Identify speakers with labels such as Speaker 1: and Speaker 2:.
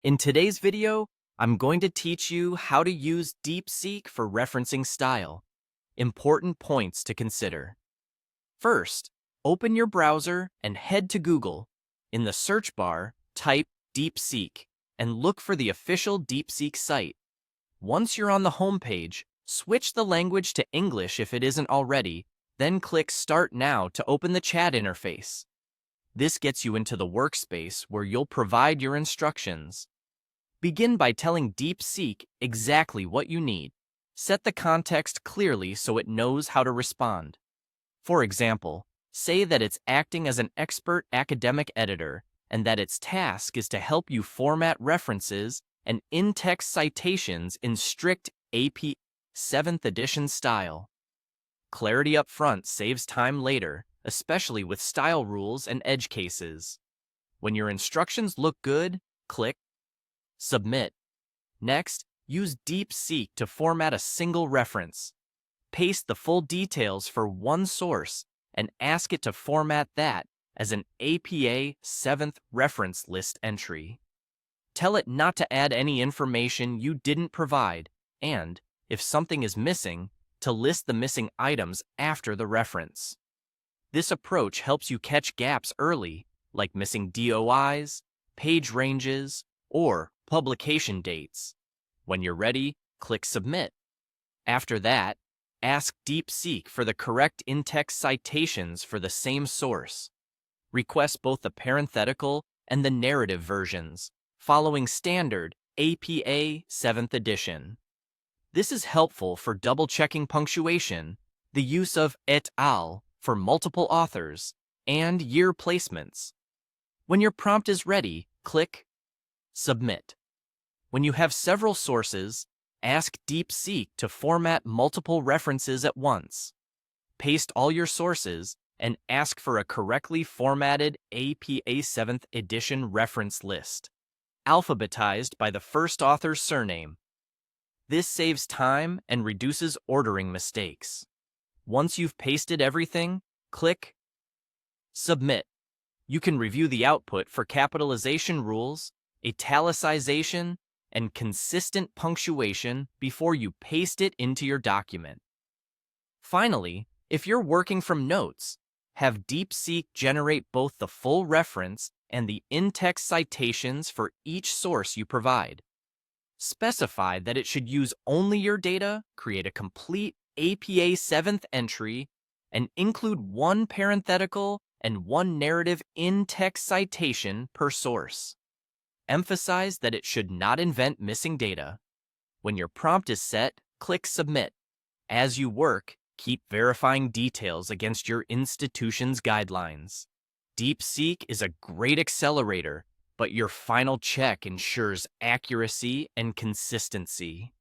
Speaker 1: In today's video, I'm going to teach you how to use Deepseek for referencing style. Important points to consider. First, open your browser and head to Google. In the search bar, type Deepseek and look for the official Deepseek site. Once you're on the home page, switch the language to English if it isn't already, then click Start Now to open the chat interface. This gets you into the workspace where you'll provide your instructions. Begin by telling Deepseek exactly what you need. Set the context clearly so it knows how to respond. For example, say that it's acting as an expert academic editor and that its task is to help you format references and in-text citations in strict AP 7th edition style. Clarity up front saves time later, especially with style rules and edge cases. When your instructions look good, click Submit. Next, use Deepseek to format a single reference. Paste the full details for one source and ask it to format that as an APA 7th reference list entry. Tell it not to add any information you didn't provide and, if something is missing, to list the missing items after the reference. This approach helps you catch gaps early, like missing DOIs, page ranges, or publication dates. When you're ready, click Submit. After that, ask Deepseek for the correct in-text citations for the same source. Request both the parenthetical and the narrative versions, following standard APA 7th edition. This is helpful for double-checking punctuation, the use of et al. For multiple authors, and year placements. When your prompt is ready, click Submit. When you have several sources, ask Deepseek to format multiple references at once. Paste all your sources and ask for a correctly formatted APA 7th edition reference list, alphabetized by the first author's surname. This saves time and reduces ordering mistakes. Once you've pasted everything, click Submit. You can review the output for capitalization rules, italicization, and consistent punctuation before you paste it into your document. Finally, if you're working from notes, have Deepseek generate both the full reference and the in-text citations for each source you provide. Specify that it should use only your data, create a complete APA 7th entry, and include one parenthetical and one narrative in-text citation per source. Emphasize that it should not invent missing data. When your prompt is set, click Submit. As you work, keep verifying details against your institution's guidelines. Deepseek is a great accelerator, but your final check ensures accuracy and consistency.